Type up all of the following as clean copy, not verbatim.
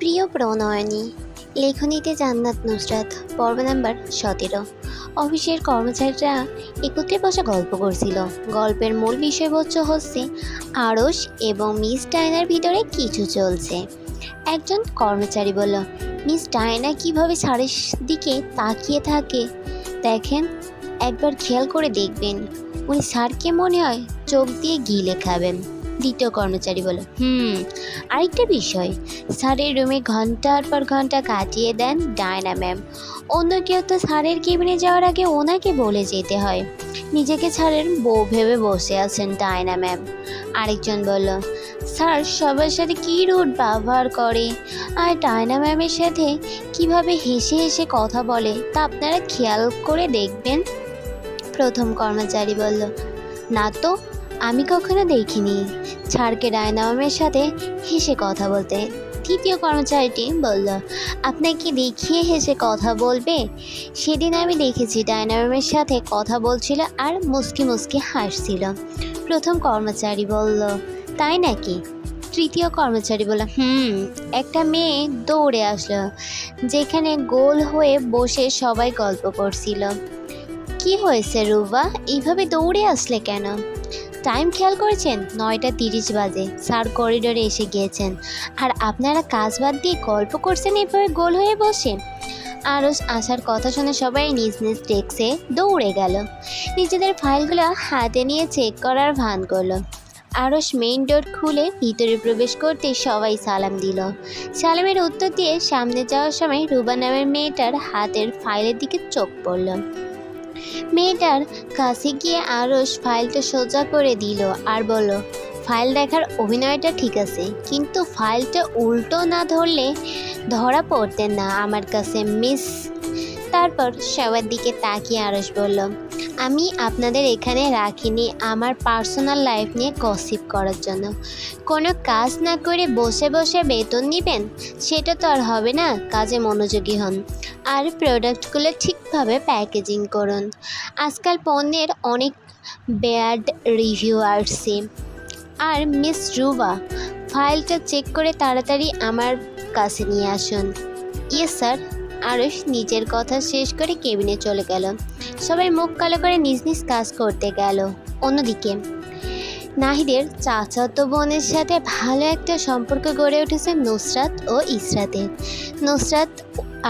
প্রিয় প্রণয়নী, লেখনীতে জান্নাত নুসরাত। পর্ব নাম্বার 17। অফিসের কর্মচারীরা একত্রে বসে গল্প করছিল। গল্পের মূল বিষয়বস্তু হচ্ছে আরশ এবং মিস ডায়নার ভিতরে কিছু চলছে। একজন কর্মচারী বলল, মিস ডায়না কিভাবে স্যারের দিকে তাকিয়ে থাকে দেখেন, একবার খেয়াল করে দেখবেন, উনি স্যারকে মনে হয় চোখ দিয়ে গিলে খাবেন। দ্বিতীয় কর্মচারী বলল, আরেকটা বিষয়, স্যারের রুমে ঘন্টার পর ঘন্টা কাটিয়ে দেন ডায়না ম্যাম। অন্য কেউ তো স্যারের কেবিনে যাওয়ার আগে ওনাকে বলে যেতে হয়। নিজেকে স্যারের বউ ভেবে বসে আছেন ডায়না ম্যাম। আরেকজন বলল, স্যার সবার সাথে কী রুট ব্যবহার করে, আর ডায়না ম্যামের সাথে কিভাবে হেসে হেসে কথা বলে তা আপনারা খেয়াল করে দেখবেন। প্রথম কর্মচারী বলল, না তো, আমি কখনো দেখিনি স্যারকে ডায়না ম্যামের সাথে হেসে কথা বলতে। তৃতীয় কর্মচারীটি বলল, আপনাকে দেখিয়ে হেসে কথা বলবে? সেদিন আমি দেখেছি ডায়না ম্যামের সাথে কথা বলছিল আর মুস্কি মুস্কি হাসছিল। প্রথম কর্মচারী বলল, তাই নাকি? তৃতীয় কর্মচারী বলল, একটা মেয়ে দৌড়ে আসলো, যেখানে গোল হয়ে বসে সবাই গল্প করছিল। কি হয়েছে রুবা, এইভাবে দৌড়ে আসলে কেন? টাইম খেয়াল করেছেন? 9:30 বাজে, স্যার করিডোরে এসে গিয়েছেন, আর আপনারা কাজ বাদ দিয়ে গল্প করছেন এভাবে গোল হয়ে বসে। আরশ আসার কথা শুনে সবাই নিজ নিজ ডেস্কে দৌড়ে গেল, নিজেদের ফাইলগুলো হাতে নিয়ে চেক করার ভান করলো। আরশ মেইন ডোর খুলে ভিতরে প্রবেশ করতে সবাই সালাম দিল। সালামের উত্তর দিয়ে সামনে যাওয়ার সময় রুবা নামের মেয়েটার হাতের ফাইলের দিকে চোখ পড়ল। মেয়েটার কাছে গিয়ে আরশ ফাইলটা সোজা করে দিল আর বলল, ফাইল দেখার অভিনয়টা ঠিক আছে, কিন্তু ফাইলটা উল্টো না ধরলে ধরা পড়তেন না আমার কাছে মিস। তারপর সবার দিকে তাকিয়ে আরশ বলল, আমি আপনাদের এখানে রাখিনি আমার পার্সোনাল লাইফ নিয়ে গসিপ করার জন্য। কোনো কাজ না করে বসে বসে বেতন নেবেন, সেটা তো আর হবে না। কাজে মনোযোগী হন আর প্রোডাক্টগুলো ঠিকভাবে প্যাকেজিং করুন। আজকাল পণ্যের অনেক ব্যাড রিভিউ আসছে। আর মিস রুবা, ফাইলটা চেক করে তাড়াতাড়ি আমার কাছে নিয়ে আসুন। Yes sir. আরশ নিজের কথা শেষ করে কেবিনে চলে গেল। সবাই মুখ কালো করে নিজ নিজ কাজ করতে গেল। অন্যদিকে নাহিদের চাচাতো বোনের সাথে ভালো একটা সম্পর্ক গড়ে উঠেছে নুসরাত ও ইসরাতের। নুসরাত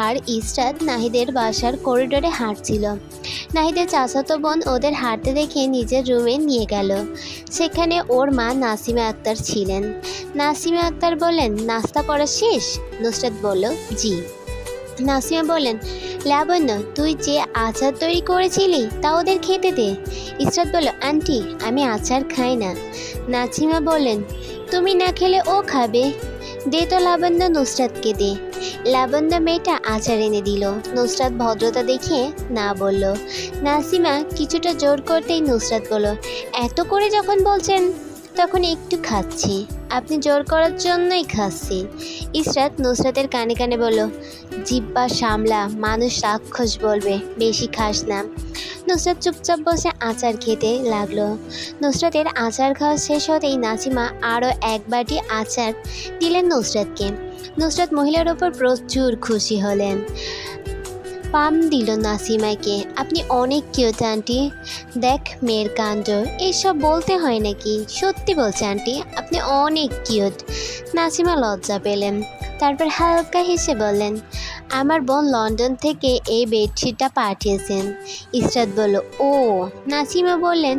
আর ইসরাত নাহিদের বাসার করিডোরে হাঁটছিল। নাহিদের চাচাতো বোন ওদের হাঁটতে দেখে নিজের রুমে নিয়ে গেল। সেখানে ওর মা নাসিমা আক্তার ছিলেন। নাসিমা আক্তার বললেন, নাস্তা করা শেষ? নুসরাত বলল, জি। নাসিমা বললেন, লাবণ্য, তুই যে আচার তৈরি করেছিলি তা ওদের খেতে দে। ইসরাত বলল, আন্টি, আমি আচার খাই না। নাসিমা বললেন, তুমি না খেলে ও খাবে, দে তো লাবণ্য, নুসরাতকে দে। লাবণ্য মেয়েটা আচার এনে দিল। নুসরাত ভদ্রতা দেখিয়ে না বলল। নাসিমা কিছুটা জোর করতেই নুসরাত বলল, এত করে যখন বলছেন তখন একটু খাচ্ছি, আপনি জোর করার জন্যই খাচ্ছি। ইসরাত নুসরাতের কানে কানে বলল, জিব্বা সামলা, মানুষ রাক্ষস বলবে, বেশি খাস না। নুসরাত চুপচাপ বসে আচার খেতে লাগলো। নুসরাতের আচার খাওয়া শেষ হতেই নাসিমা আরও এক বাটি আচার দিলেন নুসরাতকে। নুসরাত মহিলার ওপর প্রচুর খুশি হলেন। পাম দিল নাসিমাকে, আপনি অনেক কিউট আন্টি, দেখ মেয়ের কাণ্ড, এইসব বলতে হয় নাকি? সত্যি বলছে আন্টি, আপনি অনেক কিউট। নাসিমা লজ্জা পেলেন। তারপর হালকা হেসে বললেন, আমার বোন লন্ডন থেকে এই বেডশিটটা পাঠিয়েছেন। ইসরাত বলল, ও। নাসিমা বললেন,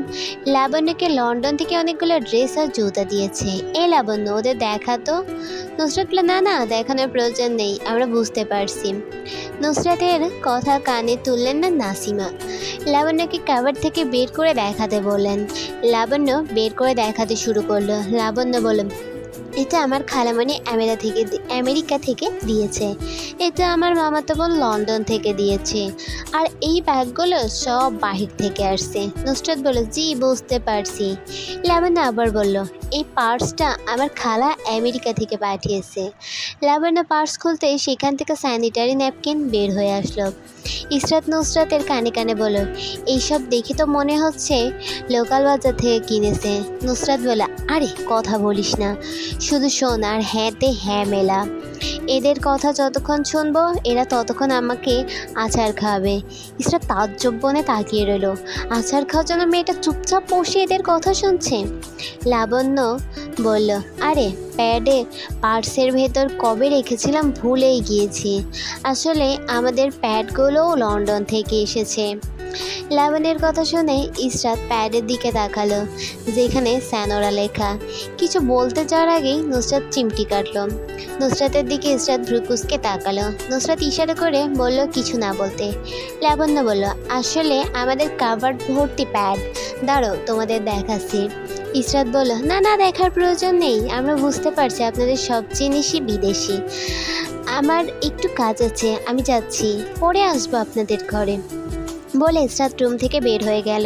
লাবণ্যকে লন্ডন থেকে অনেকগুলো ড্রেস আর জুতা দিয়েছে। এ লাবণ্য, ওদের দেখাতো। নুসরাত বলল, না না, দেখানোর প্রয়োজন নেই, আমরা বুঝতে পারছি। নুসরাতের কথা কানে তুললেন না নাসিমা। লাবণ্যকে কাভার থেকে বের করে দেখাতে বললেন। লাবণ্য বের করে দেখাতে শুরু করলো। লাবণ্য বলল, এটা আমার খালামণি আমেরিকা থেকে দিয়েছে, এটা আমার মামাতো বোন লন্ডন থেকে দিয়েছে, আর এই ব্যাগগুলো সব বাহির থেকে আসছে। নুসরাত বলল, জি বুঝতে পারছি। লাবণ্য আবার বলল, এই পার্সটা আমার খালা আমেরিকা থেকে পাঠিয়েছে। লাবণ্য পার্স খুলতে সেখান থেকে স্যানিটারি ন্যাপকিন বের হয়ে আসলো। ইসরাত নুসরাতের কানে কানে বলল, এইসব দেখে তো মনে হচ্ছে লোকাল বাজার থেকে কিনেছে। নুসরাত বলল, আরে কথা বলিস না, শুধু শোন আর হ্যাঁতে হ্যাঁ মেলা। এদের কথা যতক্ষণ শুনবো এরা ততক্ষণ আমাকে আচার খাওয়াবে। ইসরাত তাজ্জব বনে তাকিয়ে রইল। আচার খাওয়ার জন্য মেয়েটা চুপচাপ বসে এদের কথা শুনছে। লাবণ্য বলল, আরে প্যাডে পার্সের ভেতর কবে রেখেছিলাম ভুলেই গিয়েছি। আসলে আমাদের প্যাডগুলোও লন্ডন থেকে এসেছে। লাবণ্যের কথা শুনে ইসরাত প্যাডের দিকে তাকালো যেখানে স্যানোরা লেখা। কিছু বলতে যাওয়ার আগেই নুসরাত চিমটি কাটল। নুসরাতের দিকে ইসরাত ভ্রুকুসকে তাকালো। নুসরাত ইশারা করে বলল কিছু না বলতে। লাবণ্য বলল, আসলে আমাদের কাভার্ড ভর্তি প্যাড, দাঁড়ো তোমাদের দেখাচ্ছি। ইসরাত বলল, না না, দেখার প্রয়োজন নেই, আমরা বুঝতে পারছি আপনাদের সব জিনিসই বিদেশি। আমার একটু কাজ আছে, আমি যাচ্ছি, পরে আসবো আপনাদের ঘরে বলে ইসরাত রুম থেকে বের হয়ে গেল।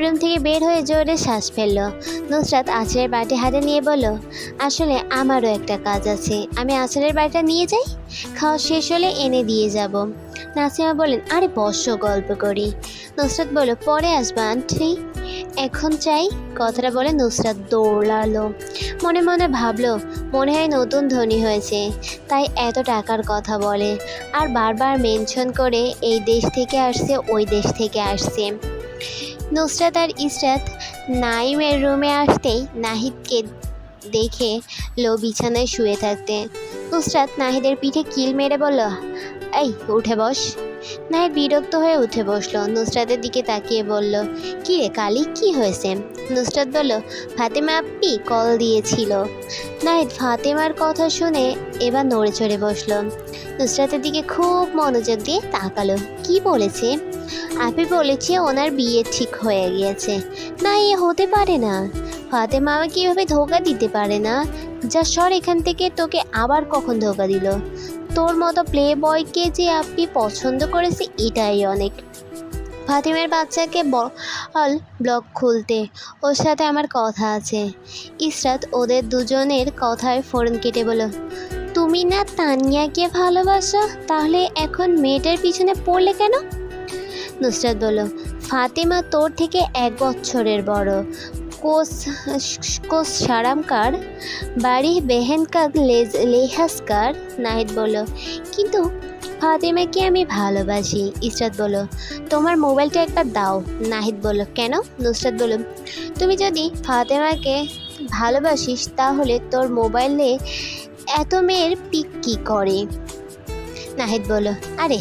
রুম থেকে বের হয়ে জোরে শ্বাস ফেলল। নুসরাত আচারের বাটি হাতে নিয়ে বলল, আসলে আমারও একটা কাজ আছে, আমি আচারের বাটিটা নিয়ে যাই, খাওয়া শেষ হলে এনে দিয়ে যাব। নাসিমা বললেন, আরে বসো গল্প করি। নুসরাত বলল, পরে আসবা আন্টি, এখন চাই। কথাটা বলে নুসরাত দৌড়ালো। মনে মনে ভাবলো মনে হয় নতুন ধনী হয়েছে তাই এত টাকার কথা বলে, আর বারবার মেনশন করে এই দেশ থেকে আসছে ওই দেশ থেকে আসছে। নুসরাত আর ইসরাত নাইমের রুমে আসতেই নাহিদকে দেখে লো বিছানায় শুয়ে থাকতে। নুসরাত নাহিদের পিঠে কিল মেরে বলল, এই উঠে বস। নাহিদ বিরক্ত হয়ে উঠে বসলো। নুসরাতের দিকে তাকিয়ে বলল, কি রে কালি, কি হয়েছে? নুসরাত বলল, ফাতেমা আপি কল দিয়েছিল। নাহিদ ফাতেমার কথা শুনে এবার নড়ে চড়ে বসলো। নুসরাতের দিকে খুব মনোযোগ দিয়ে তাকালো। কি বলেছে? আপি বলেছে ওনার বিয়ে ঠিক হয়ে গিয়েছে। না, এ হতে পারে না। ফাতেমা আমাকে কীভাবে ধোকা দিতে পারে না? যা সর এখান থেকে, তোকে আবার কখন ধোকা দিল? তোর মতো প্লে বয়কে যে আপনি পছন্দ করেছে এটাই অনেক। ফাতিমের বাচ্চাকে বল ব্লগ খুলতে, ওর সাথে আমার কথা আছে। ইসরাত ওদের দুজনের কথায় ফোরন কেটে বলল, তুমি না তানিয়াকে ভালোবাসো, তাহলে এখন মেয়েটার পিছনে পড়লে কেন? নুসরাত বলল, ফাতেমা তোর থেকে 1 বছরের বড়। কোস সারামকার বাড়ি বেহেনকার লেহাসকার। নাহিদ বলল, কিন্তু ফাতেমাকে আমি ভালোবাসি। ইসরাত বলল, তোমার মোবাইলটা একবার দাও। নাহিদ বলল, কেন? নুসরাত বলল, তুমি যদি ফাতেমাকে ভালোবাসিস তাহলে তোর মোবাইলে এত মেয়ের পিক কী করে? নাহিদ বলল, আরে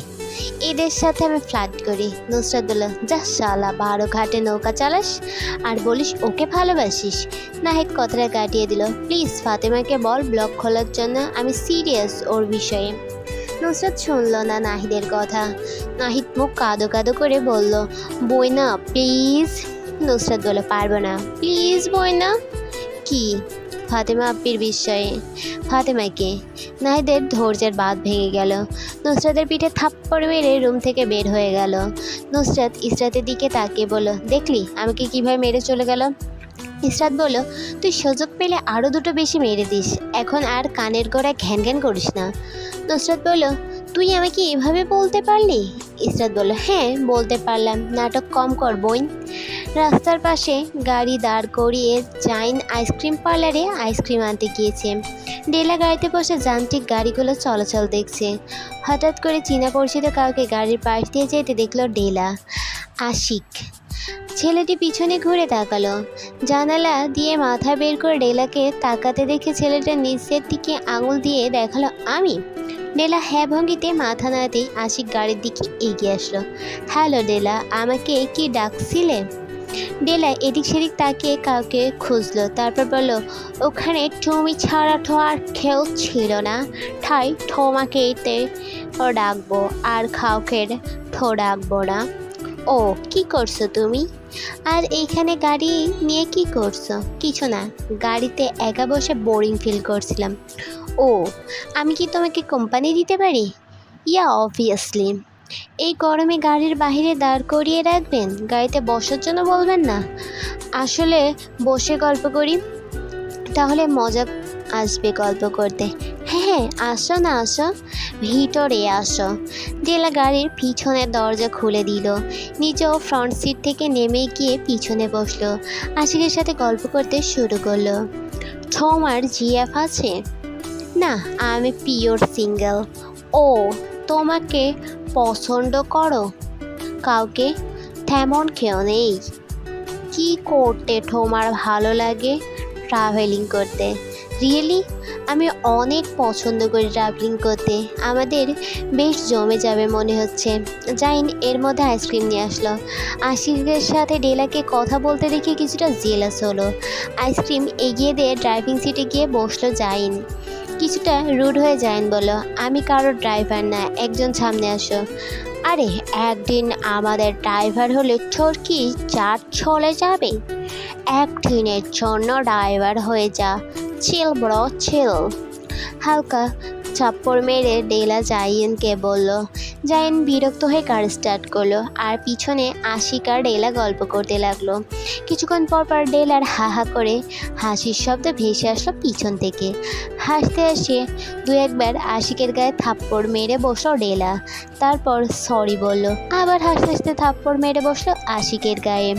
এদের সাথে আমি ফ্লার্ট করি। নুসরাত বলল, যা শালা, 12 ঘাটে নৌকা চালাস আর বলিস ওকে ভালোবাসিস। নাহিদ কথাটা কাটিয়ে দিল, প্লিজ ফাতেমাকে বল ব্লগ খোলার জন্য, আমি সিরিয়াস ওর বিষয়ে। নুসরাত শুনল না নাহিদের কথা। নাহিদ মুখ কাদো কাদো করে বলল, বইনা প্লিজ। নুসরাত বলল, পারবো না, প্লিজ বইনা। কি? ফাতেমা আপ্পির বিষয়ে। ফাতেমাকে। নাহিদের ধৈর্যের বাঁধ ভেঙে গেল। নুসরাতের পিঠে থাপ্পড় মেরে রুম থেকে বের হয়ে গেল। নুসরাত ইসরাতের দিকে তাকিয়ে বলল, দেখলি আমাকে কিভাবে মেরে চলে গেল? ইসরাত বলল, তুই সুযোগ পেলে আরও 2টো বেশি মেরে দিস, এখন আর কানের গোড়ায় ঘ্যান ঘ্যান করিস না। নুসরাত বলল, তুই আমাকে এভাবে বলতে পারলি? ইসরাত বলল, হ্যাঁ বলতে পারলাম, নাটক কম কর বোন। রাস্তার পাশে গাড়ি দাঁড় করিয়ে জাইন আইসক্রিম পার্লারে আইসক্রিম আনতে গিয়েছে। ডেলা গাড়িতে বসে যান্ত্রিক গাড়িগুলো চলাচল দেখছে। হঠাৎ করে চীনা পরিচিত কাউকে গাড়ির পাশ দিয়ে যেতে দেখল ডেলা। আশিক। ছেলেটি পিছনে ঘুরে তাকালো। জানালা দিয়ে মাথা বের করে ডেলাকে তাকাতে দেখে ছেলেটা নিচের দিকে আঙুল দিয়ে দেখালো, আমি। ডেলা হ্যাঁ ভঙ্গিতে মাথা নাড়াতেই আশিক গাড়ির দিকে এগিয়ে আসলো। হ্যালো ডেলা, আমাকে কি ডাকছিলে? ডেলা এদিক সেদিক তাকিয়ে কাউকে খুঁজলো, তারপর বলল, ওখানে তুমি ছাড়া তো আর কেউ ছিল না, ঠাই তোমাকে এতে ডাকবো আর কাউকে ঠো ডাকবো না। ও, কি করছো তুমি? আর এইখানে গাড়ি নিয়ে কি করছো? কিছু না, গাড়িতে একা বসে বোরিং ফিল করছিলাম। ও, আমি কি তোমাকে কোম্পানি দিতে পারি? Yeah obviously. এই গরমে গাড়ির বাইরে দাঁড় করিয়ে রাখবেন, গাড়িতে বসার জন্য বলবেন না? আসলে বসে গল্প করি, তাহলে মজা আসবে গল্প করতে। হ্যাঁ হ্যাঁ, আসো না, আসো, ভিতরে আসো। ডেলা গাড়ির পিছনের দরজা খুলে দিল। নিজেও ফ্রন্ট সিট থেকে নেমে গিয়ে পিছনে বসলো। আশিকের সাথে গল্প করতে শুরু করলো। তোমার জিএফ আছে? না, আমি পিওর সিঙ্গেল। ও, তোমাকে পছন্দ করো কাউকে? তেমন কেউ নেই। কি করতে তোমার ভালো লাগে? ট্রাভেলিং করতে। রিয়েলি? আমি অনেক পছন্দ করি ট্রাভেলিং করতে। আমাদের বেশ জমে যাবে মনে হচ্ছে। জাইন এর মধ্যে আইসক্রিম নিয়ে আসলো। আশিকের সাথে ডেলাকে কথা বলতে দেখে কিছুটা জেলাস হলো। আইসক্রিম এগিয়ে দিয়ে ড্রাইভিং সিটে গিয়ে বসলো জাইন। কিছুটা রুড হয়ে জাইন বলল, আমি কারোর ড্রাইভার না, একজন সামনে আসো। আরে, একদিন আমাদের ড্রাইভার হলে তোর কি চাঁদ চলে যাবে? একদিনের জন্য ড্রাইভার হয়ে যা। চিল ব্রো, চিল। হালকা চাপ্পড় মেরে ডেলা জাইনকে বলল। জাইন বিরক্ত হয়ে কার স্টার্ট করলো আর পিছনে আশিক আর ডেলা গল্প করতে লাগলো। কিছুক্ষণ পর পর ডেলার হা হা করে হাসির শব্দ ভেসে আসলো পিছন থেকে। হাসতে হাসতে দু একবার আশিকের গায়ে থাপ্পড় মেরে বসলো ডেলা। তারপর সরি বলল। আবার হাসতে হাসতে থাপ্পড় মেরে বসলো আশিকের গায়ে।